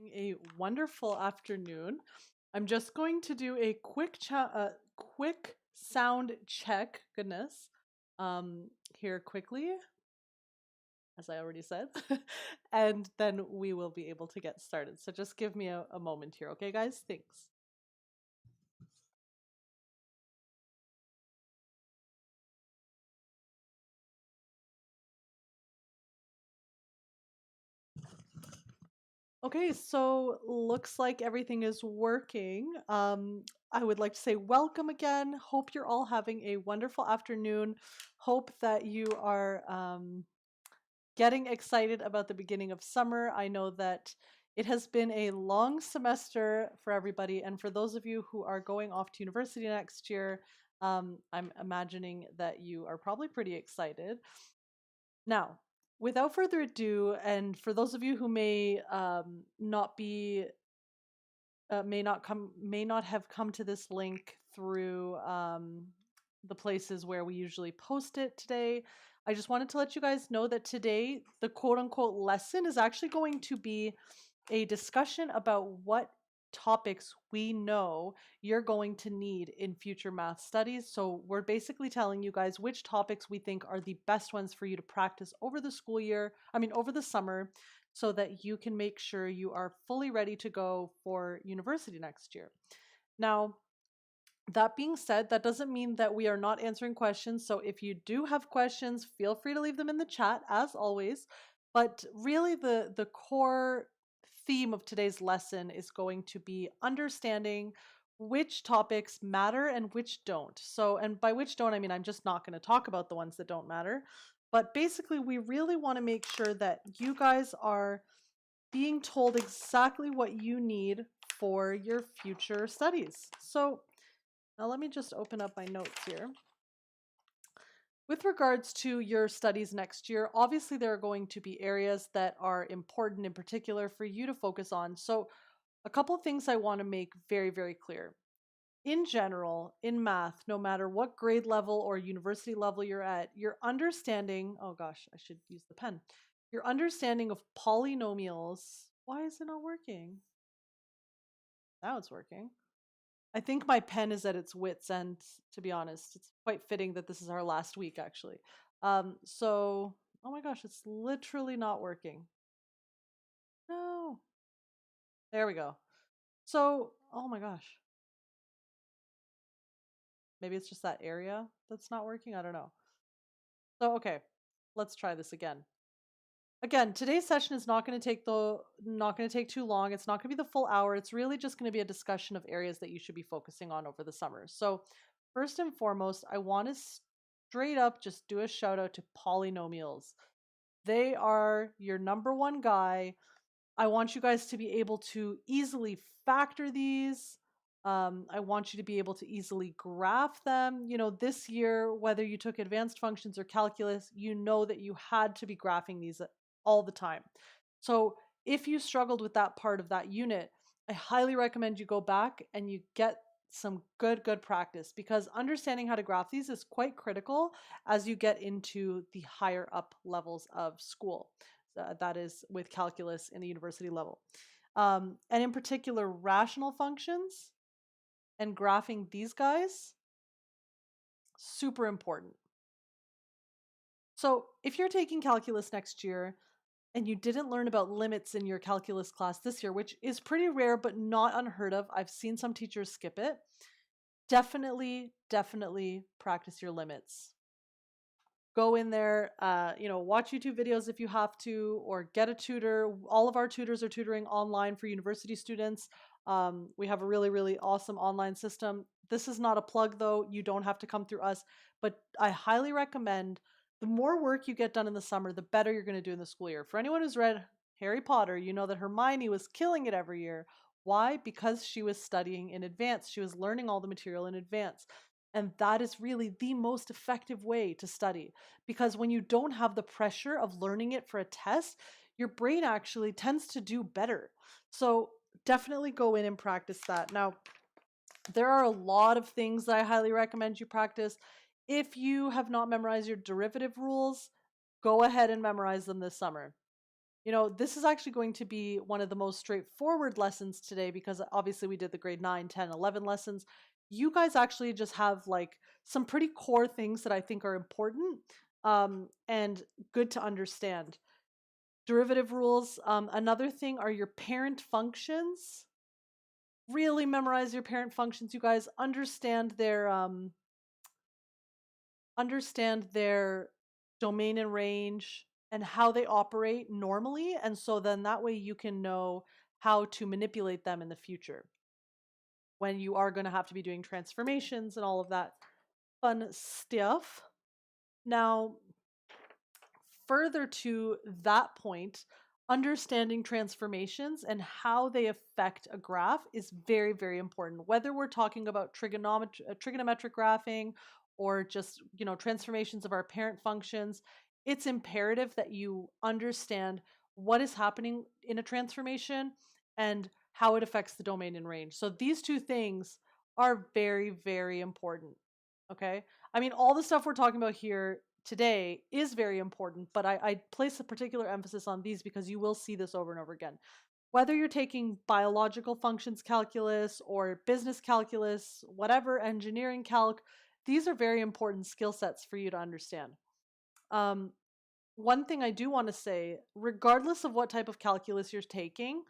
A wonderful afternoon. I'm just going to do a quick sound check. Goodness, here quickly, as I already said, and then we will be able to get started. So just give me a moment here, okay, guys? Thanks. Okay, so looks like everything is working. I would like to say welcome again. Hope you're all having a wonderful afternoon. Hope that you are getting excited about the beginning of summer. I know that it has been a long semester for everybody, and for those of you who are going off to university next year, I'm imagining that you are probably pretty excited. Now, without further ado, and for those of you who not be may not have come to this link through the places where we usually post it today, I just wanted to let you guys know that today the quote unquote lesson is actually going to be a discussion about what topics we know you're going to need in future math studies. So we're basically telling you guys which topics we think are the best ones for you to practice over the school year, over the summer, so that you can make sure you are fully ready to go for university next year. Now, that being said, that doesn't mean that we are not answering questions. So if you do have questions, feel free to leave them in the chat as always. But really the core theme of today's lesson is going to be understanding which topics matter and which don't. So, and by which don't, I mean, I'm just not going to talk about the ones that don't matter. But basically, we really want to make sure that you guys are being told exactly what you need for your future studies. So, now let me just open up my notes here. With regards to your studies next year, obviously there are going to be areas that are important in particular for you to focus on. So a couple of things I want to make very, very clear. In general, in math, no matter what grade level or university level you're at, your understanding, oh gosh, I should use the pen. Your understanding of polynomials, why is it not working? Now it's working. I think my pen is at its wits end, to be honest. It's quite fitting that this is our last week, actually. So, oh my gosh, it's literally not working. No. There we go. So, oh my gosh. Maybe it's just that area that's not working. I don't know. So, okay, let's try this again. Again, today's session is not going to take too long. It's not going to be the full hour. It's really just going to be a discussion of areas that you should be focusing on over the summer. So, first and foremost, I want to straight up just do a shout out to polynomials. They are your number one guy. I want you guys to be able to easily factor these. I want you to be able to easily graph them. You know, this year, whether you took advanced functions or calculus, you know that you had to be graphing these all the time. So if you struggled with that part of that unit, I highly recommend you go back and you get some good practice, because understanding how to graph these is quite critical as you get into the higher up levels of school. That is with calculus in the university level. And in particular, rational functions and graphing these guys, super important. So if you're taking calculus next year and you didn't learn about limits in your calculus class this year, which is pretty rare but not unheard of, I've seen some teachers skip it, definitely practice your limits. Go in there, watch YouTube videos if you have to, or get a tutor. All of our tutors are tutoring online for university students. We have a really awesome online system. This is not a plug though. You don't have to come through us, but I highly recommend the more work you get done in the summer, the better you're going to do in the school year. For anyone who's read Harry Potter, you know that Hermione was killing it every year. Why? Because she was studying in advance. She was learning all the material in advance. And that is really the most effective way to study, because when you don't have the pressure of learning it for a test, your brain actually tends to do better. So definitely go in and practice that. Now, there are a lot of things that I highly recommend you practice. If you have not memorized your derivative rules, go ahead and memorize them this summer. This is actually going to be one of the most straightforward lessons today because obviously we did the grade 9, 10, 11 lessons. You guys actually just have like some pretty core things that I think are important and good to understand. Derivative rules. Another thing are your parent functions. Really memorize your parent functions, you guys. Understand their domain and range and how they operate normally, and so then that way you can know how to manipulate them in the future when you are going to have to be doing transformations and all of that fun stuff. Now, further to that point, understanding transformations and how they affect a graph is very, very important. Whether we're talking about trigonometric graphing or just, transformations of our parent functions, it's imperative that you understand what is happening in a transformation and how it affects the domain and range. So these two things are very, very important. Okay. I mean, all the stuff we're talking about here today is very important, but I place a particular emphasis on these because you will see this over and over again. Whether you're taking biological functions calculus or business calculus, whatever, engineering calc, these are very important skill sets for you to understand. One thing I do want to say, regardless of what type of calculus you're taking,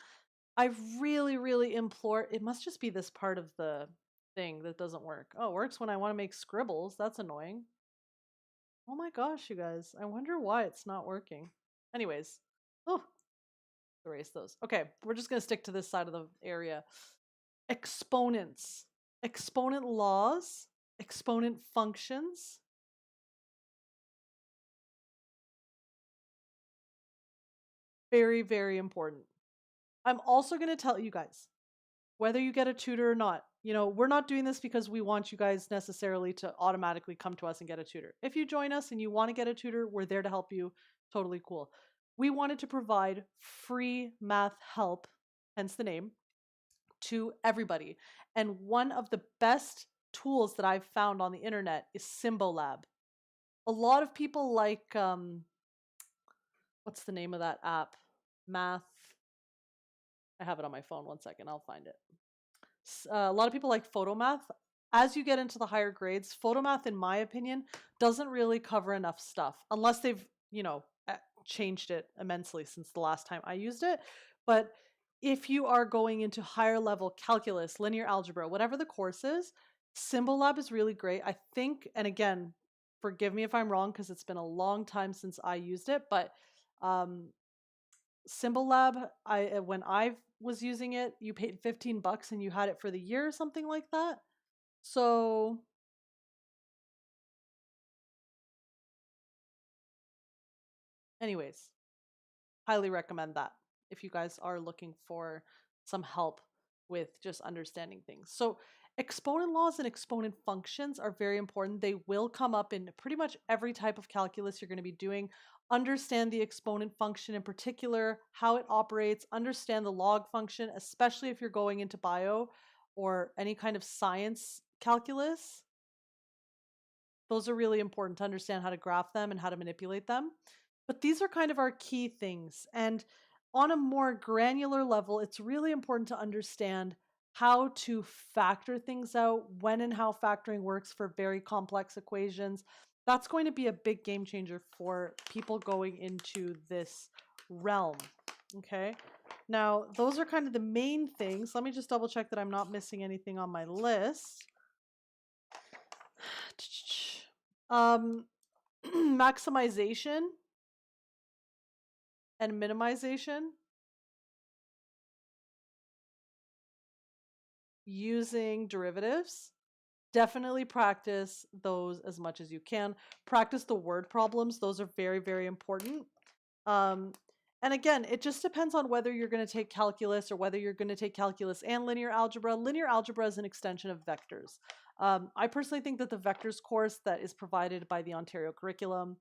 I really, really implore, it must just be this part of the thing that doesn't work. Oh, it works when I want to make scribbles. That's annoying. Oh my gosh, you guys. I wonder why it's not working. Anyways, oh, erase those. Okay, we're just going to stick to this side of the area. Exponents, exponent laws, exponent functions. Very, very important. I'm also going to tell you guys, whether you get a tutor or not, we're not doing this because we want you guys necessarily to automatically come to us and get a tutor. If you join us and you want to get a tutor, we're there to help you. Totally cool. We wanted to provide free math help, hence the name, to everybody. And one of the best tools that I've found on the internet is Symbolab. A lot of people like, what's the name of that app? Math. I have it on my phone. One second, I'll find it. A lot of people like photomath. As you get into the higher grades, photomath, in my opinion, doesn't really cover enough stuff unless they've, changed it immensely since the last time I used it. But if you are going into higher level calculus, linear algebra, whatever the course is, Symbolab is really great. I think, and again, forgive me if I'm wrong because it's been a long time since I used it, but Symbolab, when I was using it, you paid $15 and you had it for the year or something like that. So anyways, highly recommend that if you guys are looking for some help with just understanding things. So exponent laws and exponent functions are very important. They will come up in pretty much every type of calculus you're going to be doing. Understand the exponent function in particular, how it operates, understand the log function, especially if you're going into bio or any kind of science calculus. Those are really important to understand how to graph them and how to manipulate them. But these are kind of our key things. And on a more granular level, it's really important to understand how to factor things out, when and how factoring works for very complex equations. That's going to be a big game changer for people going into this realm. Okay. Now, those are kind of the main things. Let me just double check that I'm not missing anything on my list. Maximization and minimization. Using derivatives. Definitely practice those as much as you can. Practice the word problems. Those are very, very important. And again, it just depends on whether you're going to take calculus or whether you're going to take calculus and linear algebra. Linear algebra is an extension of vectors. I personally think that the vectors course that is provided by the Ontario curriculum,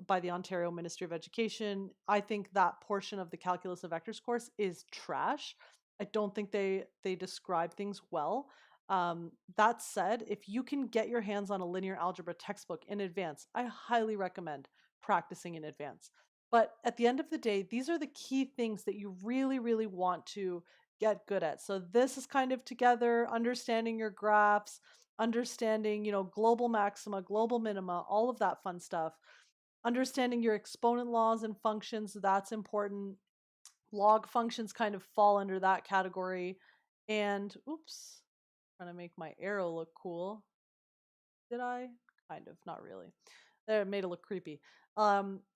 by the Ontario Ministry of Education, I think that portion of the calculus and vectors course is trash. I don't think they describe things well. That said, if you can get your hands on a linear algebra textbook in advance, I highly recommend practicing in advance. But at the end of the day, these are the key things that you really, really want to get good at. So this is kind of together, understanding your graphs, understanding, global maxima, global minima, all of that fun stuff. Understanding your exponent laws and functions, that's important. Log functions kind of fall under that category. And oops, trying to make my arrow look cool. Did I? Kind of, not really. There, it made it look creepy.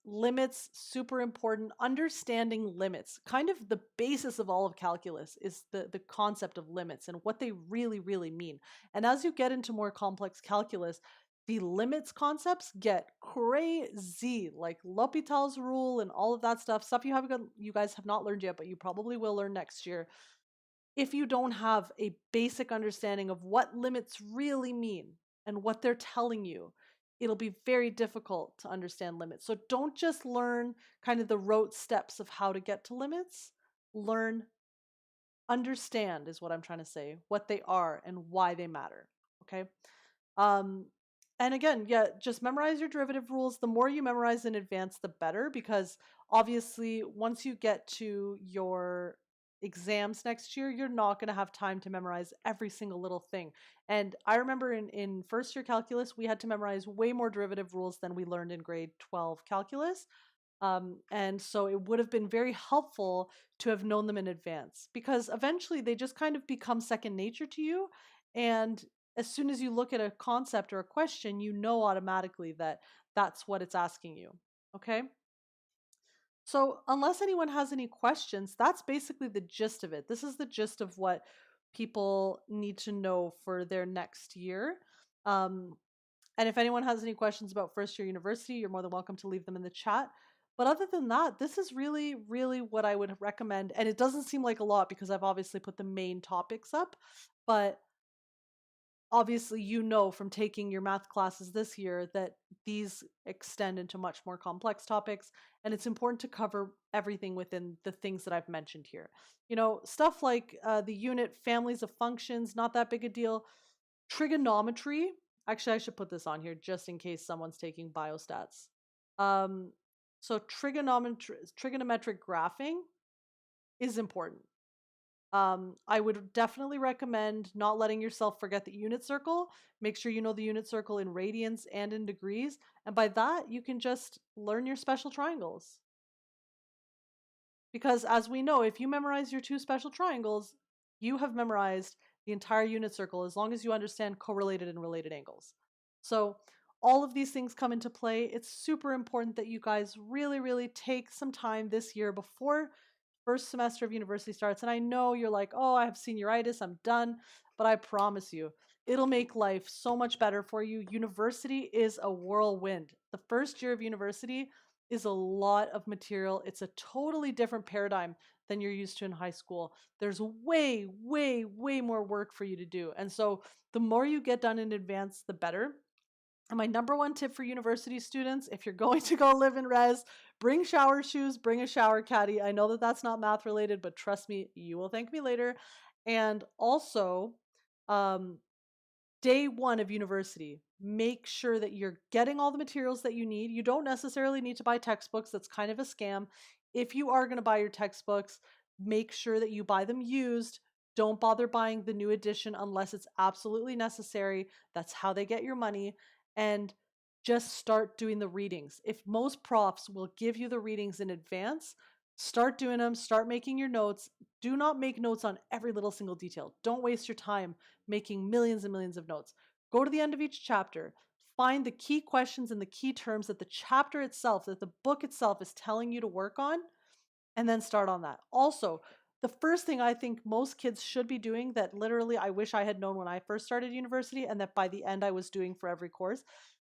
Limits, super important. Understanding limits, kind of the basis of all of calculus, is the concept of limits and what they really, really mean. And as you get into more complex calculus, the limits concepts get crazy, like L'Hopital's rule and all of that stuff you guys have not learned yet, but you probably will learn next year. If you don't have a basic understanding of what limits really mean and what they're telling you, it'll be very difficult to understand limits. So don't just learn kind of the rote steps of how to get to limits. Learn, understand is what I'm trying to say, what they are and why they matter. Okay. Um, and again, yeah, just memorize your derivative rules. The more you memorize in advance, the better, because obviously, once you get to your exams next year, you're not going to have time to memorize every single little thing. And I remember in first year calculus, we had to memorize way more derivative rules than we learned in grade 12 calculus. And so it would have been very helpful to have known them in advance, because eventually they just kind of become second nature to you. And as soon as you look at a concept or a question, you know automatically that that's what it's asking you. Okay. So, unless anyone has any questions, that's basically the gist of it. This is the gist of what people need to know for their next year. Um, and if anyone has any questions about first year university, you're more than welcome to leave them in the chat. But other than that, this is really, really what I would recommend. And it doesn't seem like a lot because I've obviously put the main topics up. But obviously, from taking your math classes this year that these extend into much more complex topics. And it's important to cover everything within the things that I've mentioned here. Stuff like the unit, families of functions, not that big a deal. Trigonometry. Actually, I should put this on here just in case someone's taking biostats. Um, so trigonometric graphing is important. I would definitely recommend not letting yourself forget the unit circle. Make sure you know the unit circle in radians and in degrees. And by that, you can just learn your special triangles. Because as we know, if you memorize your two special triangles, you have memorized the entire unit circle as long as you understand correlated and related angles. So all of these things come into play. It's super important that you guys really, really take some time this year before first semester of university starts. And I know you're like, oh, I have senioritis, I'm done. But I promise you, it'll make life so much better for you. University is a whirlwind. The first year of university is a lot of material. It's a totally different paradigm than you're used to in high school. There's way, way, way more work for you to do. And so the more you get done in advance, the better. And my number one tip for university students, if you're going to go live in res, bring shower shoes, bring a shower caddy. I know that that's not math related, but trust me, you will thank me later. And also, um, day one of university, make sure that you're getting all the materials that you need. You don't necessarily need to buy textbooks. That's kind of a scam. If you are going to buy your textbooks, make sure that you buy them used. Don't bother buying the new edition unless it's absolutely necessary. That's how they get your money. And just start doing the readings. If most profs will give you the readings in advance, start doing them, start making your notes. Do not make notes on every little single detail. Don't waste your time making millions and millions of notes. Go to the end of each chapter, find the key questions and the key terms that the chapter itself, that the book itself is telling you to work on, and then start on that. Also, the first thing I think most kids should be doing, that literally I wish I had known when I first started university and that by the end I was doing for every course,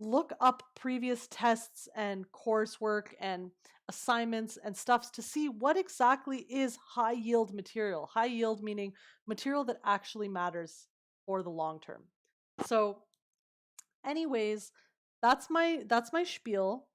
look up previous tests and coursework and assignments and stuff to see what exactly is high yield material. High yield meaning material that actually matters for the long term. So anyways, that's my spiel.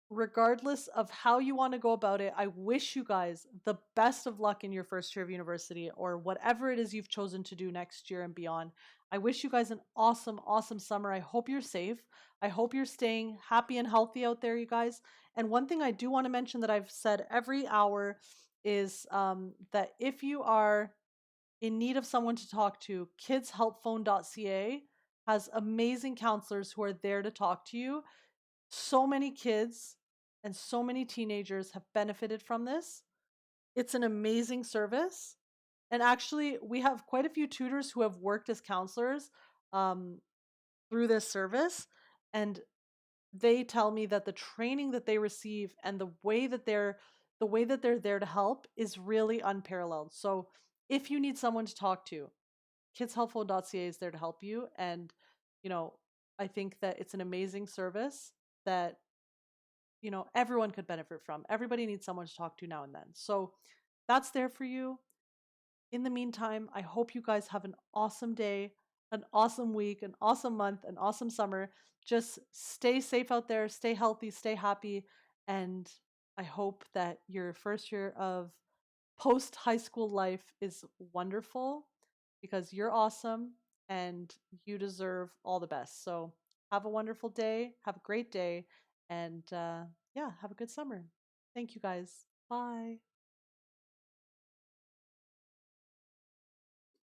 regardless of how you want to go about it, I wish you guys the best of luck in your first year of university or whatever it is you've chosen to do next year and beyond. I wish you guys an awesome, awesome summer. I hope you're safe. I hope you're staying happy and healthy out there, you guys. And one thing I do want to mention that I've said every hour is that if you are in need of someone to talk to, kidshelpphone.ca has amazing counselors who are there to talk to you. So many kids and so many teenagers have benefited from this. It's an amazing service. And actually, we have quite a few tutors who have worked as counselors um, through this service. And they tell me that the training that they receive and the way that they're there to help is really unparalleled. So if you need someone to talk to, kidshelpful.ca is there to help you. And, you know, I think that it's an amazing service that, everyone could benefit from. Everybody needs someone to talk to now and then. So that's there for you. In the meantime, I hope you guys have an awesome day, an awesome week, an awesome month, an awesome summer. Just stay safe out there, stay healthy, stay happy. And I hope that your first year of post high school life is wonderful because you're awesome and you deserve all the best. So have a wonderful day, have a great day, and yeah, have a good summer. Thank you guys. Bye.